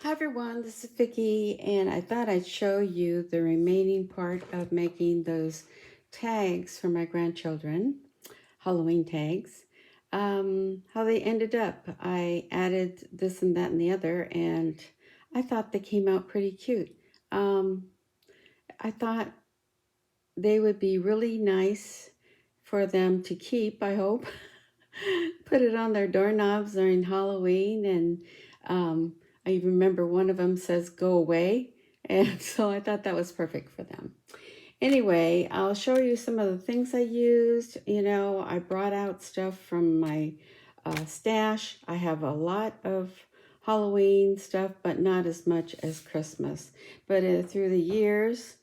Hi everyone, this is Vicki, and I thought I'd show you the remaining part of making those tags for my grandchildren, Halloween tags. How they ended up. I added this and that and the other, and I thought they came out pretty cute. I thought they would be really nice for them to keep, I hope. Put it on their doorknobs during Halloween, and I remember one of them says go away, and so I thought that was perfect for them. Anyway, I'll show you some of the things I used. You know, I brought out stuff from my stash. I have a lot of Halloween stuff, but not as much as Christmas. But through the years,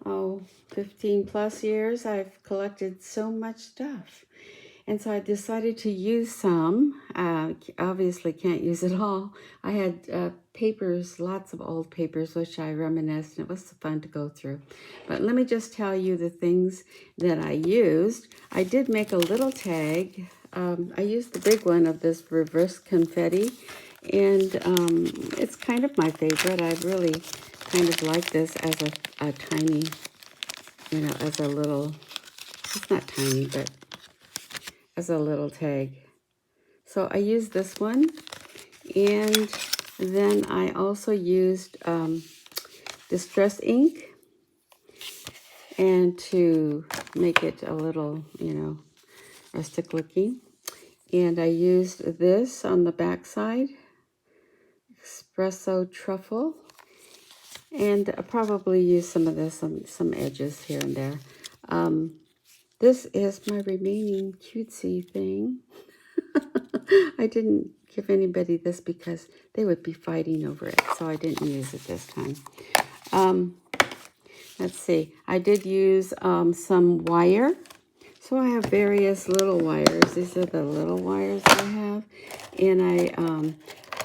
15 plus years, I've collected so much stuff. And so I decided to use some. Obviously can't use it all. I had papers, lots of old papers, which I reminisced, and it was fun to go through. But let me just tell you the things that I used. I did make a little tag. I used the big one of this reverse confetti, and it's kind of my favorite. I really kind of like this as a tiny, as a little, it's not tiny, but as a little tag. So I used this one, and then I also used distress ink, and to make it a little, rustic looking. And I used this on the back side, espresso truffle, and I probably use some of this on some edges here and there. This is my remaining cutesy thing. I didn't give anybody this because they would be fighting over it, so I didn't use it this time. Let's see. I did use some wire. So I have various little wires. These are the little wires I have. And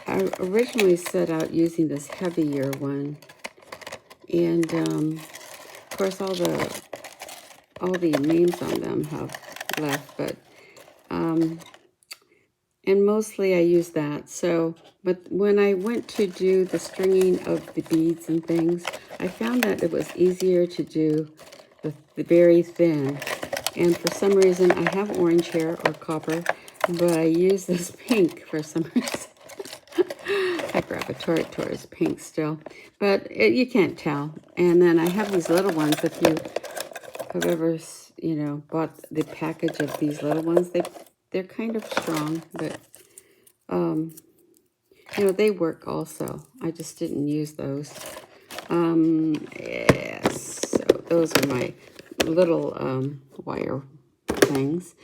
I originally set out using this heavier one. And of course all the names on them have left, but and mostly I use that. So, but when I went to do the stringing of the beads and things, I found that it was easier to do the very thin. And for some reason, I have orange hair or copper, but I use this pink for some reason. I gravitate towards pink still, but you can't tell. And then I have these little ones. If you have ever, bought the package of these little ones, they're kind of strong, but, they work also. I just didn't use those. Yes, so those are my little wire things.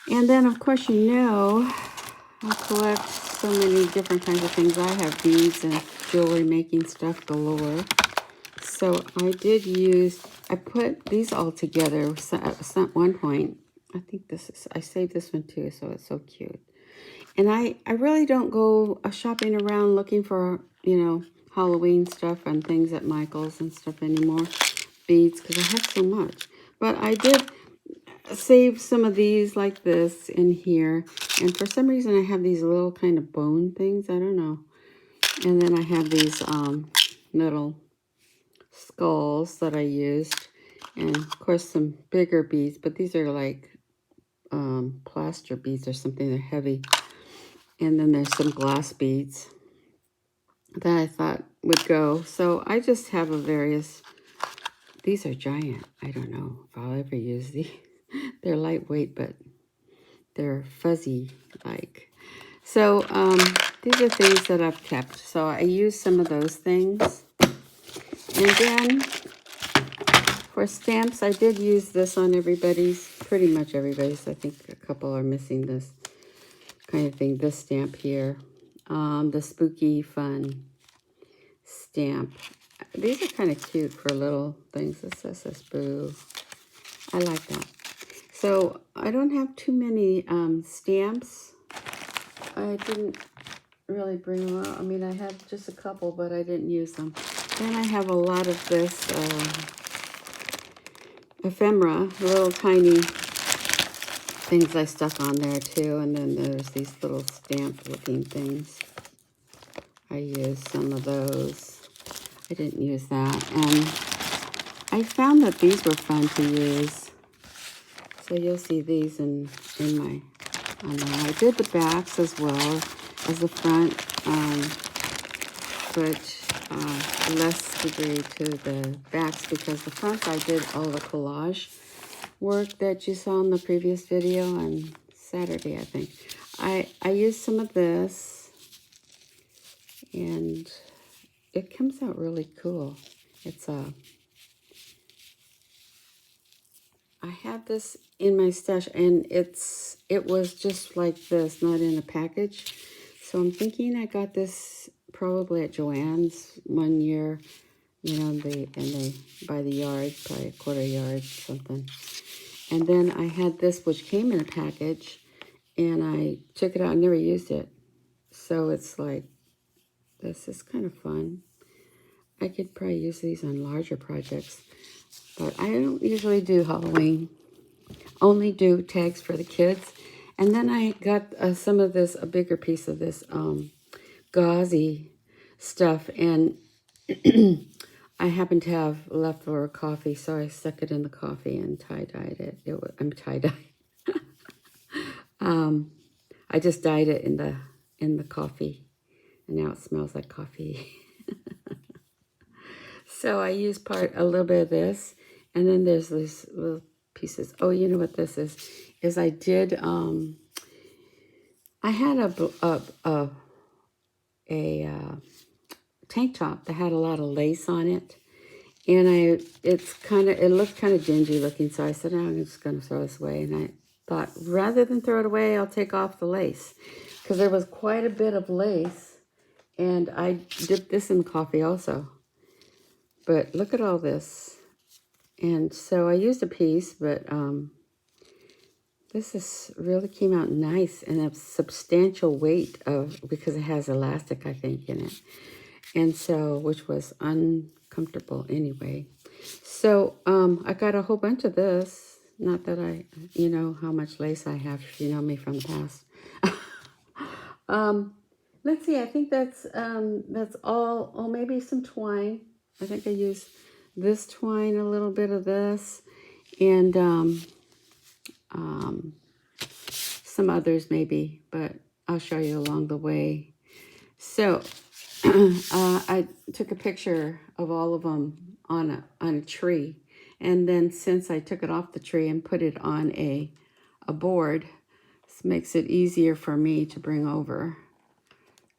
And then, of course, I collect so many different kinds of things. I have beads and jewelry making stuff galore. So I put these all together at one point. I saved this one too, so it's so cute. And I really don't go shopping around looking for, Halloween stuff and things at Michael's and stuff anymore. Beads, because I have so much. But I did save some of these like this in here. And for some reason, I have these little kind of bone things. I don't know. And then I have these little skulls that I used, and of course some bigger beads, but these are like plaster beads or something. They're heavy. And then there's some glass beads that I thought would go. So I just have these are giant. I don't know if I'll ever use these. They're lightweight, but they're fuzzy like. So these are things that I've kept. So I use some of those things. And then for stamps, I did use this on pretty much everybody's. I think a couple are missing this kind of thing, this stamp here. The spooky fun stamp. These are kind of cute for little things. This says boo. I like that. So I don't have too many stamps. I didn't really bring them out. I mean, I had just a couple, but I didn't use them. Then I have a lot of this ephemera, little tiny things I stuck on there too. And then there's these little stamp looking things. I used some of those. I didn't use that. And I found that these were fun to use. So you'll see these in my, I did the backs as well as the front, but less degree to the backs, because the front I did all the collage work that you saw in the previous video on Saturday, I think. I used some of this, and it comes out really cool. It's I have this in my stash, and it was just like this, not in a package. So I'm thinking I got this probably at Joann's one year, you know, and they by the yard, probably a quarter yard, something. And then I had this, which came in a package, and I took it out and never used it. So it's like, this is kind of fun. I could probably use these on larger projects, but I don't usually do Halloween. Only do tags for the kids. And then I got some of this, a bigger piece of this gauzy stuff, and I happened to have leftover coffee, so I stuck it in the coffee and tie-dyed it. I'm tie-dye. I just dyed it in the coffee, and now it smells like coffee. So I used a little bit of this, and then there's these little pieces. Oh, you know what this is? Is I did I had a tank top that had a lot of lace on it, and it looked kind of dingy looking. So I said, oh, I'm just going to throw this away. And I thought, rather than throw it away, I'll take off the lace, because there was quite a bit of lace, and I dipped this in the coffee also. But look at all this. And so I used a piece, but this really came out nice, and a substantial weight because it has elastic, I think, in it. And so, which was uncomfortable anyway. So I got a whole bunch of this. Not that you know how much lace I have, if you know me from the past. Let's see, I think that's all. Oh, maybe some twine. I think I used this twine, a little bit of this, and some others maybe, but I'll show you along the way. So I took a picture of all of them on a tree, and then since I took it off the tree and put it on a board, this makes it easier for me to bring over.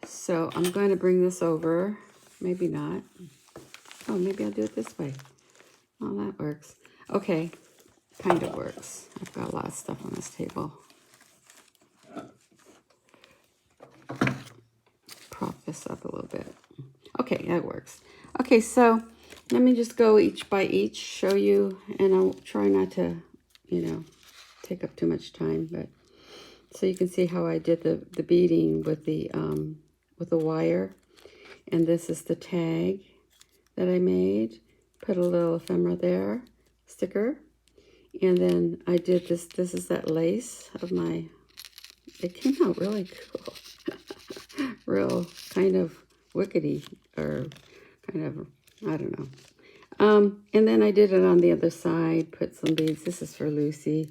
So I'm going to bring this over. Maybe not. Oh, maybe I'll do it this way. Oh, that works. Okay, kind of works. I've got a lot of stuff on this table. Prop this up a little bit. Okay, that works. Okay, so let me just go each by each, show you, and I'll try not to, you know, take up too much time, but so you can see how I did the beading with the wire. And this is the tag that I made. Put a little ephemera there, sticker. And then I did this. This is that lace of my, it came out really cool. Real kind of wickedy, or kind of, I don't know. And then I did it on the other side, put some beads. This is for Lucy.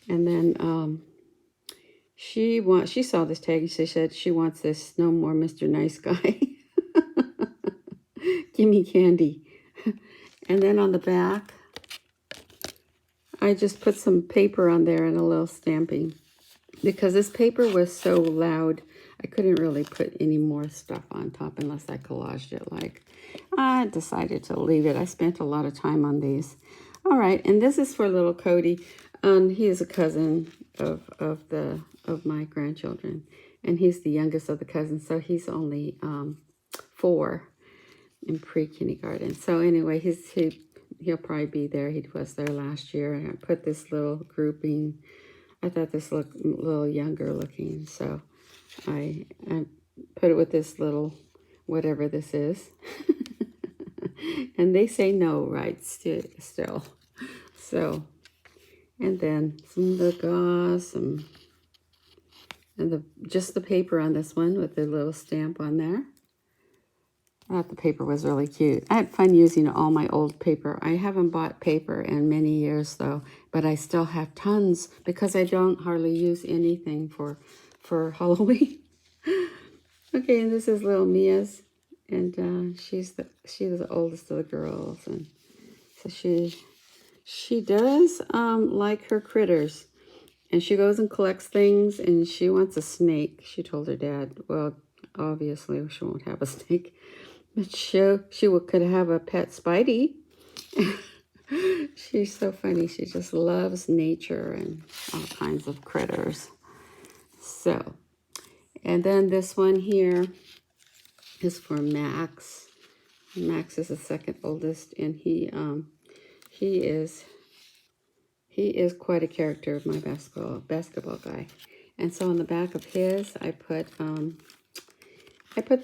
And then she saw this tag, and she said she wants this, no more Mr. Nice Guy. Give me candy. And then on the back, I just put some paper on there and a little stamping. Because this paper was so loud, I couldn't really put any more stuff on top unless I collaged it like. I decided to leave it. I spent a lot of time on these. All right, and this is for little Cody. He is a cousin of my grandchildren, and he's the youngest of the cousins, so he's only 4 in pre-kindergarten. So anyway, he'll probably be there. He was there last year, and I put this little grouping. I thought this looked a little younger looking, so I put it with this little whatever this is. And they say no, right, still. So, and then some of the gauze, and just the paper on this one with the little stamp on there. I thought the paper was really cute. I had fun using all my old paper. I haven't bought paper in many years though, but I still have tons because I don't hardly use anything for Halloween. Okay, and this is little Mia's, and she's the oldest of the girls, and so she does like her critters, and she goes and collects things, and she wants a snake. She told her dad, well, obviously she won't have a snake, but could have a pet Spidey. She's so funny. She just loves nature and all kinds of critters. So, and then this one here is for Max. Max is the second oldest, and he is quite a character of my basketball guy. And so on the back of his, I put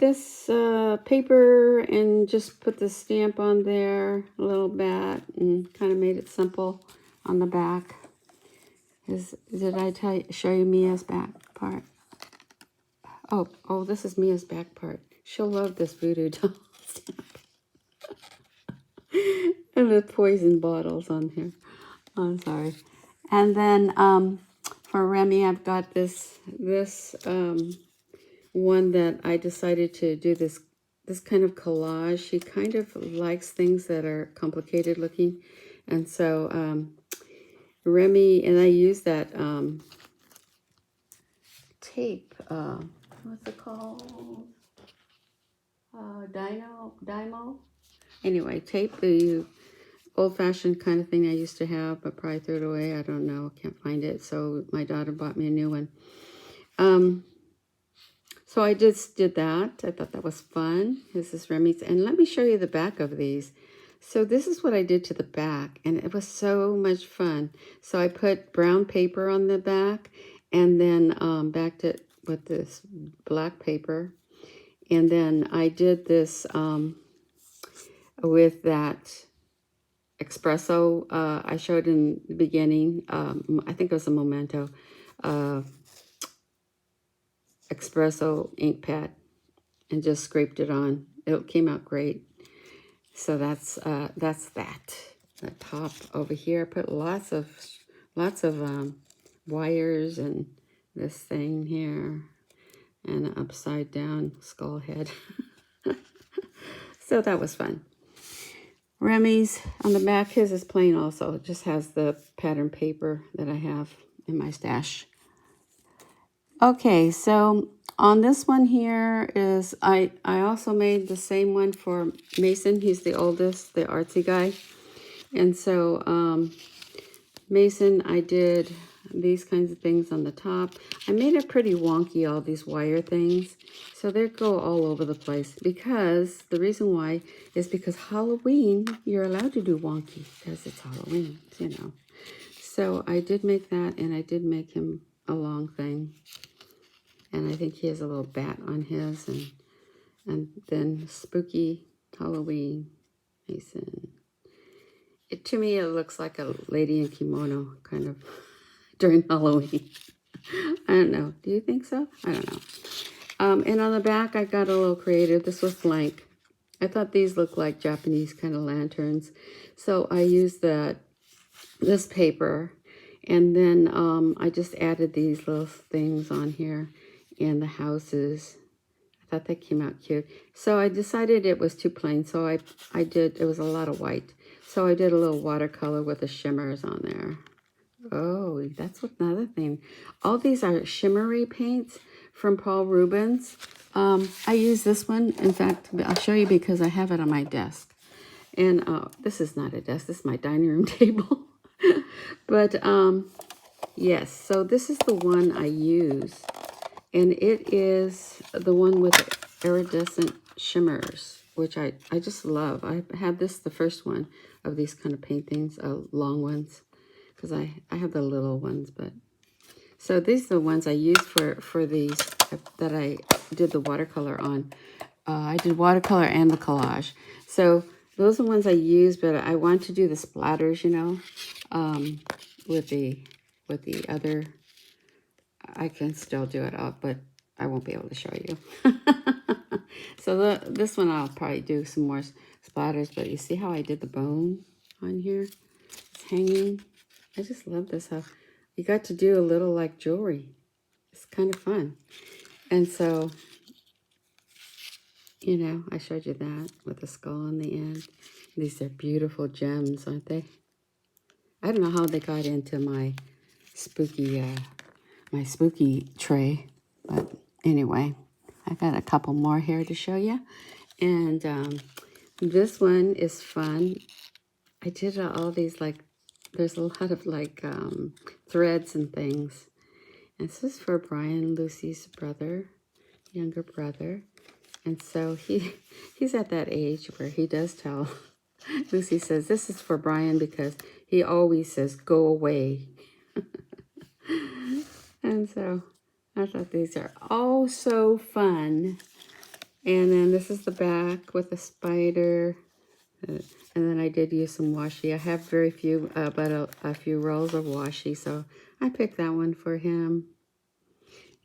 this paper and just put the stamp on there, a little bat, and kind of made it simple on the back. Did I show you Mia's back part? Oh, this is Mia's back part. She'll love this voodoo doll stamp. And the poison bottles on here. Oh, I'm sorry. And then for Remy, I've got this one that I decided to do this kind of collage. She kind of likes things that are complicated looking. And so Remy, and I use that tape, what's it called? Dymo? Anyway, tape, the old-fashioned kind of thing I used to have, but probably threw it away. I don't know. Can't find it. So my daughter bought me a new one. So I just did that. I thought that was fun. This is Remy's. And let me show you the back of these. So this is what I did to the back, and it was so much fun. So I put brown paper on the back, and then backed it with this black paper. And then I did this with that espresso I showed in the beginning. I think it was a Memento espresso ink pad, and just scraped it on. It came out great. So that's that. The top over here, I put lots of wires and this thing here and an upside down skull head. So that was fun. Remy's on the back, his is plain also. It just has the pattern paper that I have in my stash. Okay, so on this one here is, I also made the same one for Mason. He's the oldest, the artsy guy. And so Mason, I did these kinds of things on the top. I made it pretty wonky, all these wire things. So they go all over the place, because the reason why is because Halloween, you're allowed to do wonky because it's Halloween, you know. So I did make that, and I did make him a long thing. And I think he has a little bat on his, and then spooky Halloween Mason. To me, it looks like a lady in kimono, kind of, during Halloween. I don't know. Do you think so? I don't know. And on the back, I got a little creative. This was blank. I thought these looked like Japanese kind of lanterns. So I used this paper, and then I just added these little things on here and the houses. I thought that came out cute. So I decided it was too plain, so it was a lot of white. So I did a little watercolor with the shimmers on there. Oh, that's another thing. All these are shimmery paints from Paul Rubens. I use this one. In fact, I'll show you because I have it on my desk. And this is not a desk. This is my dining room table. But yes, so this is the one I use. And it is the one with iridescent shimmers, which I just love. I had this, the first one of these kind of paintings, long ones, because I have the little ones. But so these are the ones I use for these that I did the watercolor on. I did watercolor and the collage. So those are the ones I use, but I want to do the splatters, you know, with the other. I can still do it up, but I won't be able to show you. So this one I'll probably do some more splatters, but you see how I did the bone on here? It's hanging. I just love this, how you got to do a little like jewelry. It's kind of fun. And so, you know, I showed you that with the skull on the end. These are beautiful gems, aren't they? I don't know how they got into my spooky tray, but anyway, I got a couple more here to show you. And this one is fun. I did all these, like, there's a lot of like threads and things. And this is for Brian, Lucy's brother, younger brother. And so he's at that age where he does tell, Lucy says, this is for Brian because he always says, go away. And so I thought these are all so fun. And then this is the back with the spider. And then I did use some washi. I have very few, but a few rolls of washi. So I picked that one for him.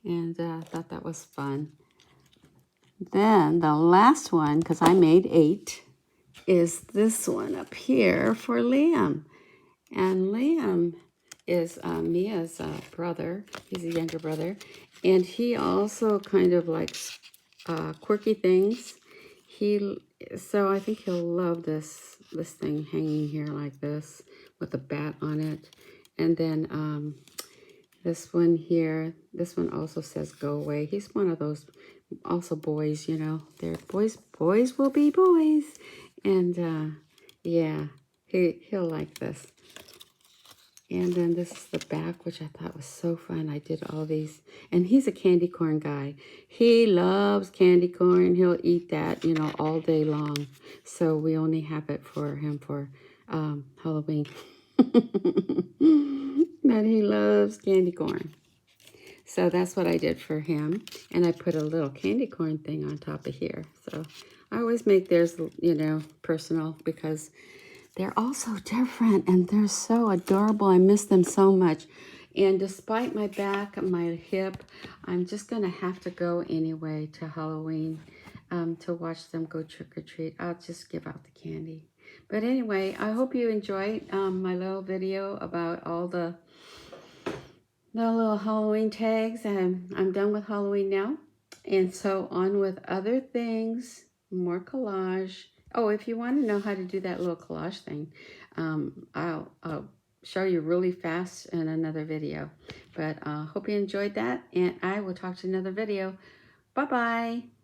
And thought that was fun. Then the last one, because I made 8, is this one up here for Liam. And Liam is Mia's brother. He's a younger brother. And he also kind of likes quirky things. So I think he'll love this thing hanging here like this with a bat on it. And then this one here, this one also says go away. He's one of those also boys, you know. They're boys will be boys. And yeah, he'll like this. And then this is the back, which I thought was so fun. I did all these. And he's a candy corn guy. He loves candy corn. He'll eat that, you know, all day long. So we only have it for him for Halloween. But he loves candy corn. So that's what I did for him. And I put a little candy corn thing on top of here. So I always make theirs, you know, personal because they're all so different and they're so adorable. I miss them so much. And despite my back and my hip, I'm just going to have to go anyway to Halloween to watch them go trick-or-treat. I'll just give out the candy. But anyway, I hope you enjoyed my little video about all the little Halloween tags. I'm done with Halloween now. And so on with other things, more collage. Oh, if you want to know how to do that little collage thing, I'll show you really fast in another video. But hope you enjoyed that, and I will talk to you in another video. Bye-bye.